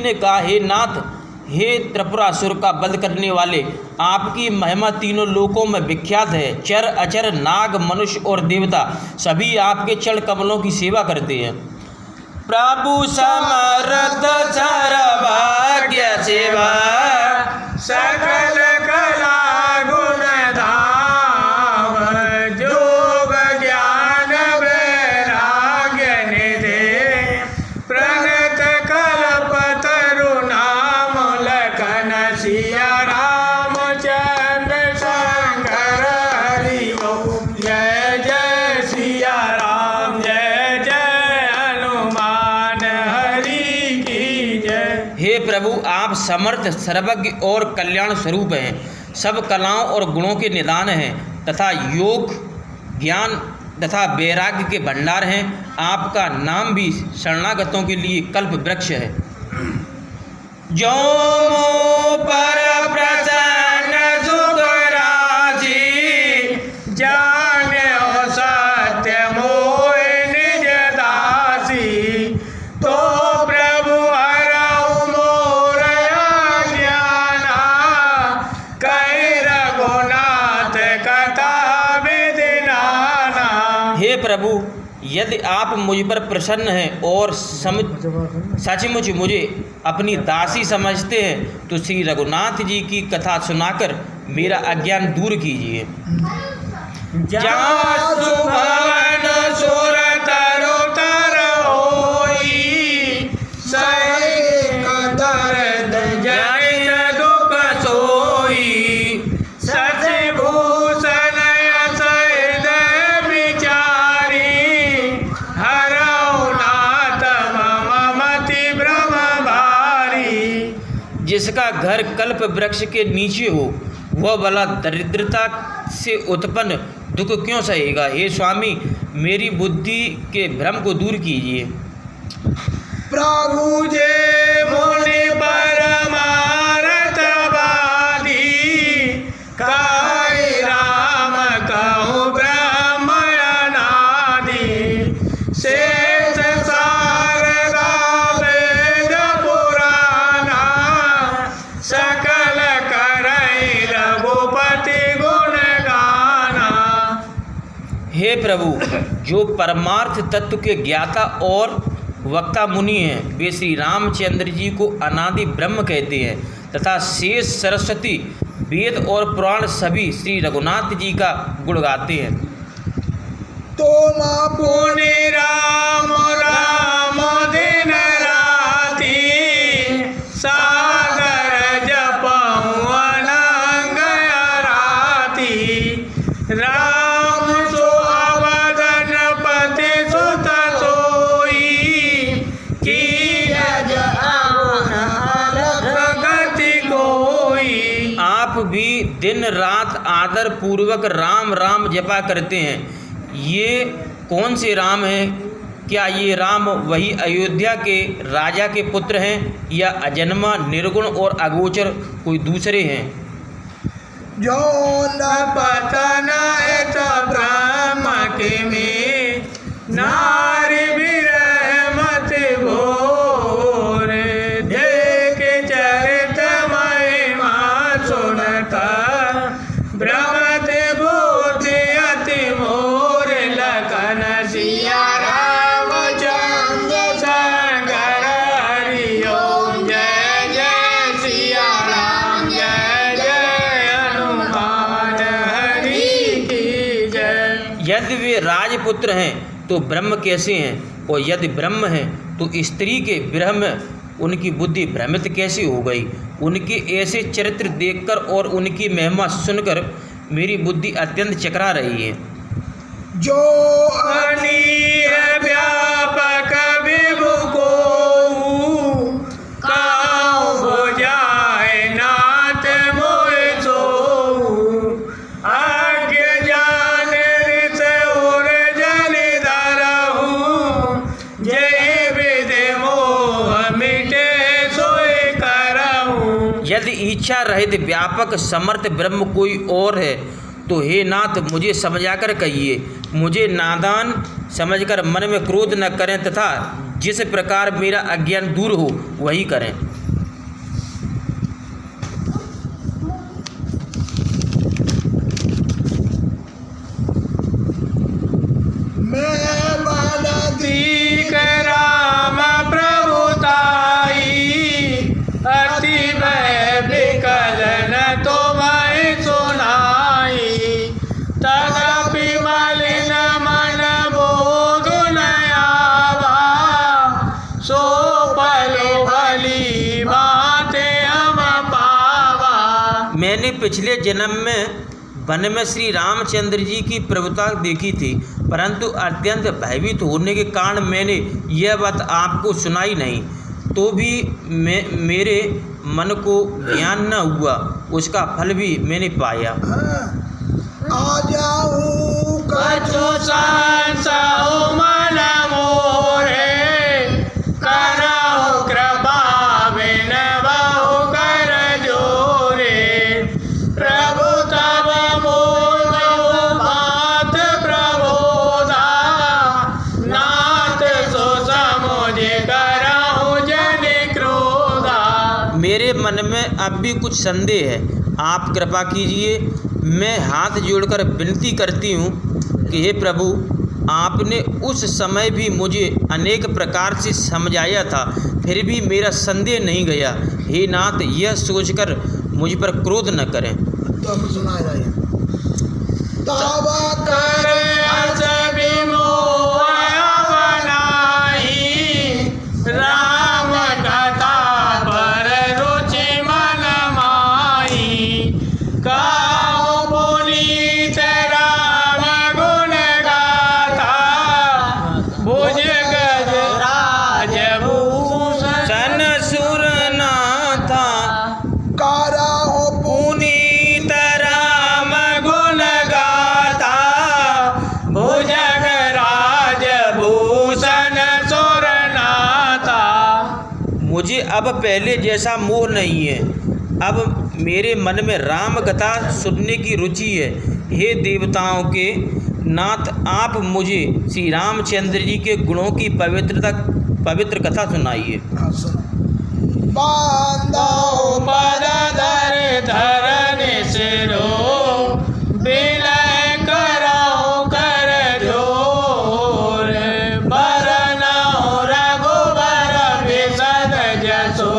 ने कहा, हे नाथ, हे त्रिपुरासुर का वध करने वाले, आपकी महिमा तीनों लोकों में विख्यात है। चर अचर नाग मनुष्य और देवता सभी आपके चरण कमलों की सेवा करते हैं। प्रभु समर्थ सर्वभाग्य सेवा सकल कला गुण धाम, जोग ज्ञान वैराग्य निधे, प्रणत कल्प तरु नाम लखन सिया रामचंद्र शंकर हरि ओम। जय जय सिया राम, जय जय हनुमान हरि की जय। हे प्रभु, आप समर्थ सर्वज्ञ और कल्याण स्वरूप हैं, सब कलाओं और गुणों के निदान हैं तथा योग ज्ञान तथा वैराग्य के भंडार हैं। आपका नाम भी शरणागतों के लिए कल्प वृक्ष है। जो मोह पर प्रसन्न सुख राशि, जाने सत्य मोह निज दासी, तो प्रभु हरऊ मोर अज्ञाना, कहि रघुनाथ कथा विधि नाना। हे प्रभु, यदि आप मुझ पर प्रसन्न हैं और सचमुच मुझे अपनी दासी समझते हैं तो श्री रघुनाथ जी की कथा सुनाकर मेरा अज्ञान दूर कीजिए। जहाँ सुभवन सुर तरु तर होई, सही दर्द जनित दुख सोई, सचि भूषण यश हृदय विचारी, हरऊ नाथ मम मति भ्रम भारी। जिसका घर कल्प वृक्ष के नीचे हो वह भला दरिद्रता से उत्पन्न दुख क्यों सहेगा। हे स्वामी, मेरी बुद्धि के भ्रम को दूर कीजिए। प्रभु जे मुनि परमारथ वादी, काई राम कहूँ ब्रह्म अनादि, शेष शारदा वेद पुराना, सकल करई रघुपति गुण गाना। हे प्रभु, जो परमार्थ तत्व के ज्ञाता और वक्ता मुनि हैं वे श्री रामचंद्र जी को अनादि ब्रह्म कहते हैं तथा शेष सरस्वती वेद और पुराण सभी श्री रघुनाथ जी का गुण गाते हैं। तुम पुनि राम राम दिन राति, सागर जपऊँ अनंग राति, राम सो अवदन पति सुत सोई, कीरज अवुन अलख गति कोई। आप भी दिन रात आदर पूर्वक राम राम जपा करते हैं। ये कौन से राम हैं? क्या ये राम वही अयोध्या के राजा के पुत्र हैं या अजन्मा निर्गुण और अगोचर कोई दूसरे हैं? जो न पतन एत ब्रह्म के में, नारी विरह मत घोर, देख चरित महिमा सुनता, भ्रमत बुद्धि अति मोर, लखन सिया रामचंद्र शंकर हरि ओम। जय जय सिया राम, जय जय हनुमान हरि की जय। यदि वे राजपुत्र हैं तो ब्रह्म कैसे हैं, और यदि ब्रह्म हैं तो स्त्री के विरह में उनकी बुद्धि भ्रमित कैसे हो गई। उनके ऐसे चरित्र देखकर और उनकी महिमा सुनकर मेरी बुद्धि अत्यंत चकरा रही है। जो अनीह व्यापक विभु को, काहू बुझाए नाथ मोहि सोऊ, आज्ञ जान ऋष उर जन धरहूँ, जय विधि मोह मिटे सोई करहूँ। यदि इच्छा रहित व्यापक समर्थ ब्रह्म कोई और है तो हे नाथ मुझे समझाकर कहिए। मुझे नादान समझकर मन में क्रोध न करें तथा जिस प्रकार मेरा अज्ञान दूर हो वही करें। पिछले जन्म में वन में श्री रामचंद्र जी की प्रभुता देखी थी, परंतु अत्यंत भयभीत होने के कारण मैंने यह बात आपको सुनाई नहीं। तो भी मेरे मन को ज्ञान न हुआ, उसका फल भी मैंने पाया। आ जाऊं कछु संसो मन मोरे, करहु कृपा बिन बहु कर जोरे। प्रभु तब मोर बात प्रबोधा, नाथ सो समुझ करहु जन क्रोधा। मेरे मन में अब भी कुछ संदेह है, आप कृपा कीजिए। मैं हाथ जोड़कर विनती करती हूँ कि हे प्रभु, आपने उस समय भी मुझे अनेक प्रकार से समझाया था, फिर भी मेरा संदेह नहीं गया। हे नाथ, यह सोचकर मुझ पर क्रोध न करें। तो अब सुना जाए। तब कर अस विमोह बनाई, राम कथा पर रुचि मन माही। गाओ पुनीत राम गुण गाथा, भुज गज राजभूषण सन सुर नाथा, करहु पुनीत राम गुण गाथा, भुजग राजभूषण सुरनाथा। मुझे अब पहले जैसा मोह नहीं है, अब मेरे मन में राम कथा सुनने की रुचि है। हे देवताओं के नाथ, आप मुझे श्री रामचंद्र जी के गुणों की पवित्र कथा सुनाइए। बांधो पद धर धरन सिरो, विलय करहु कर जोर। बरनहु रघुबर विशद जसो,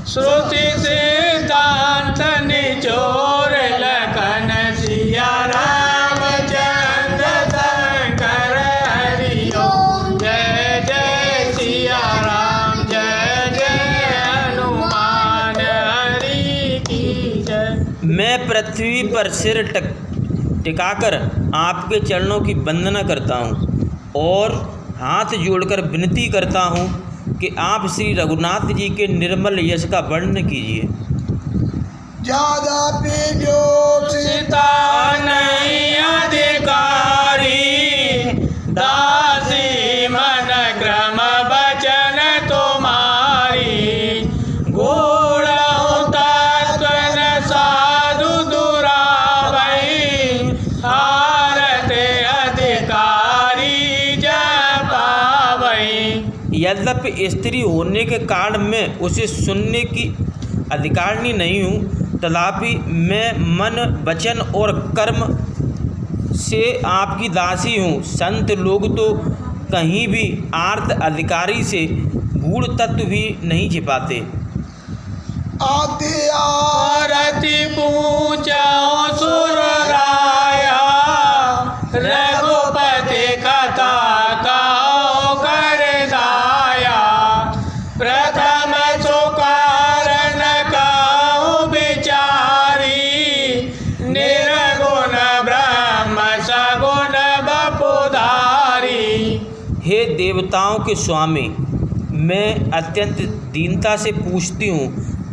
श्रुति सिद्धांत निचोर। लखन सिया रामचंद्र शंकर हरि ओम। जय जय सिया राम, जय जय हनुमान हरि की जय। मैं पृथ्वी पर सिर टिकाकर आपके चरणों की वंदना करता हूँ और हाथ जोड़कर विनती करता हूँ कि आप श्री रघुनाथ जी के निर्मल यश का वर्णन कीजिए। ज्यादा जो सीता नहीं अधिकारी, दासी मन क्रम बचन तुम्हारी। गूढ़ तत्व साधु दुरावई, आरते अधिकारी जय पावई। यद्यपि स्त्री होने के कारण मैं उसे सुनने की अधिकारिणी नहीं हूँ, तथापि मैं मन, वचन और कर्म से आपकी दासी हूँ। संत लोग तो कहीं भी आर्त अधिकारी से गूढ़ तत्व भी नहीं छिपाते। आरती पूछो सुर राया, रघुपति कथा कहो कर दाया। प्रथम सुकारण कहो विचारी, निर्गुण ब्रह्म सगुण बपुधारी। हे देवताओं के स्वामी, मैं अत्यंत दीनता से पूछती हूँ,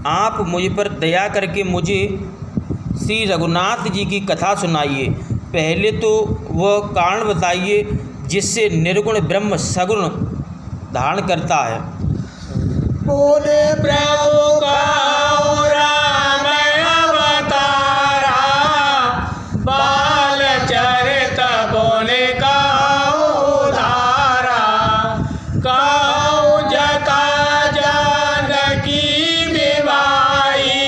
आप मुझ पर दया करके मुझे श्री रघुनाथ जी की कथा सुनाइए। पहले तो वह कारण बताइए जिससे निर्गुण ब्रह्म सगुण धारण करता है। बोले प्रभु का राम अवतारा, बाल चरित बोले का उधारा। काऊ जता जानकी विवाही,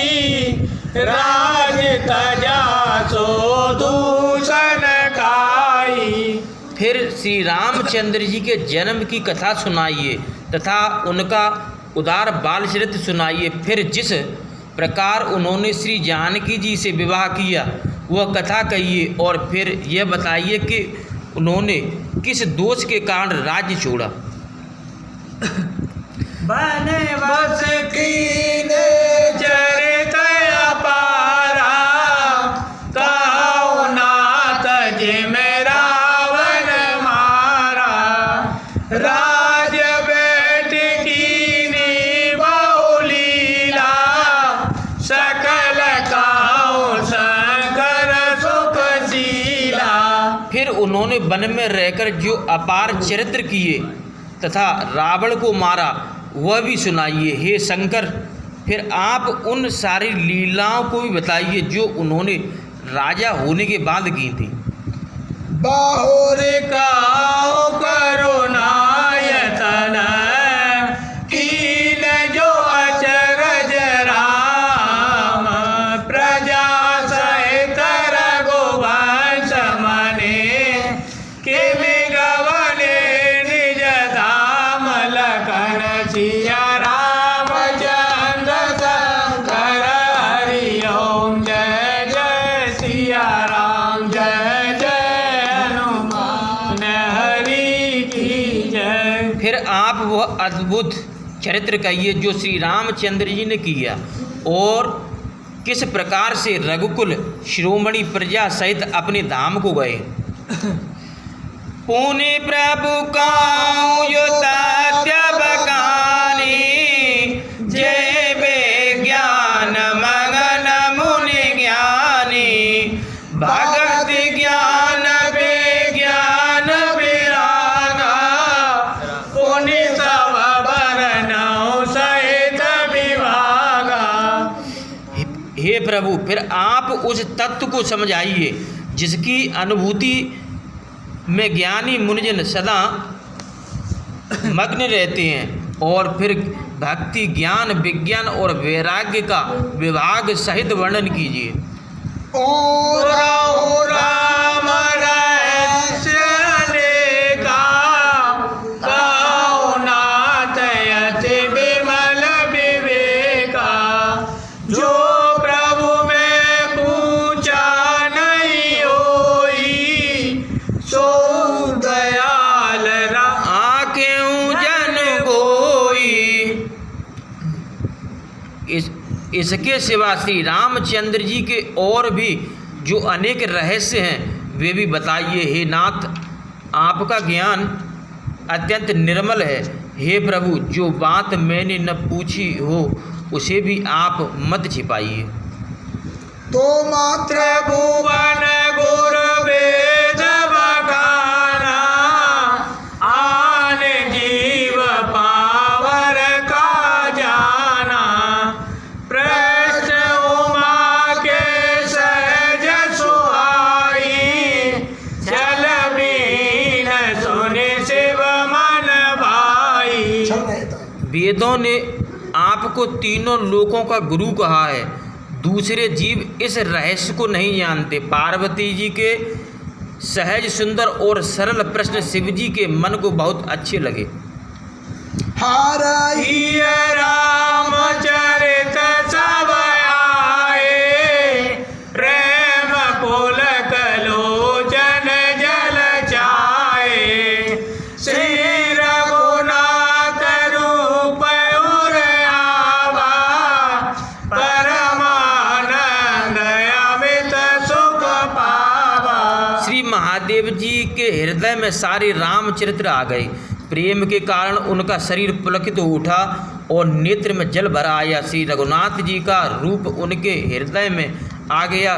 राज तजा सो दूषण खाई। फिर श्री रामचंद्र जी के जन्म की कथा सुनाइए तथा उनका उदार बाल चरित्र सुनाइए। फिर जिस प्रकार उन्होंने श्री जानकी जी से विवाह किया वह कथा कहिए, और फिर यह बताइए कि उन्होंने किस दोष के कारण राज्य छोड़ा। बने बस कीने चरित अपारा, फिर उन्होंने वन में रहकर जो अपार चरित्र किए तथा रावण को मारा वह भी सुनाइए। हे शंकर, फिर आप उन सारी लीलाओं को भी बताइए जो उन्होंने राजा होने के बाद की थी। बाहुर काओ करुणायतन कीन जो अचरज राम प्रजा सहित रघुवंश मने किमि गवने निज धाम लखन सिया रामचंद्र शंकर हरि ओम जय जय सिया राम जय जय हनुमान हरि की जय। फिर आप वह अद्भुत चरित्र कहिए जो श्री रामचंद्र जी ने किया और किस प्रकार से रघुकुल शिरोमणि प्रजा सहित अपने धाम को गए। पुनि प्रभु काऊ यो तथ्य बखानी जय विज्ञान मगन मुनि ज्ञानी भगत ज्ञान विज्ञान विरागा पुनि सब बरनौ सहित विभागा। हे प्रभु, फिर आप उस तत्व को समझाइए जिसकी अनुभूति में ज्ञानी मुनिजन सदा मग्न रहते हैं, और फिर भक्ति ज्ञान विज्ञान और वैराग्य का विभाग सहित वर्णन कीजिए। और राम रहस्य अनेका कहो नाथ यति विमल विवेका जो प्रभु में पूछा नहीं होई सो दयाल आँखें जन गोई। इसके सिवा श्री रामचंद्र जी के और भी जो अनेक रहस्य हैं वे भी बताइए। हे नाथ, आपका ज्ञान अत्यंत निर्मल है। हे प्रभु, जो बात मैंने न पूछी हो उसे भी आप मत छिपाइए। तो मात्र भुवन गुरु वेद बखाना आन जीव पावर का जाना प्रश्न उमा के सहज सुहाई चल बीन सुनि शिव मन भाई। चल रहता है। वेदों ने आपको तीनों लोकों का गुरु कहा है। दूसरे जीव इस रहस्य को नहीं जानते। पार्वती जी के सहज सुंदर और सरल प्रश्न शिव जी के मन को बहुत अच्छे लगे। हारई रामचरित सब आए प्रेम पुलक लोचन जल जाए श्री रघुनाथ रूप उर आवा परमानंद अमित सुख पावा। श्री महादेव जी के हृदय में सारे रामचरित्र आ गए। प्रेम के कारण उनका शरीर पुलकित हो उठा और नेत्र में जल भरा आया। श्री रघुनाथ जी का रूप उनके हृदय में आ गया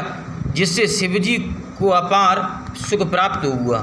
जिससे शिवजी को अपार सुख प्राप्त हुआ।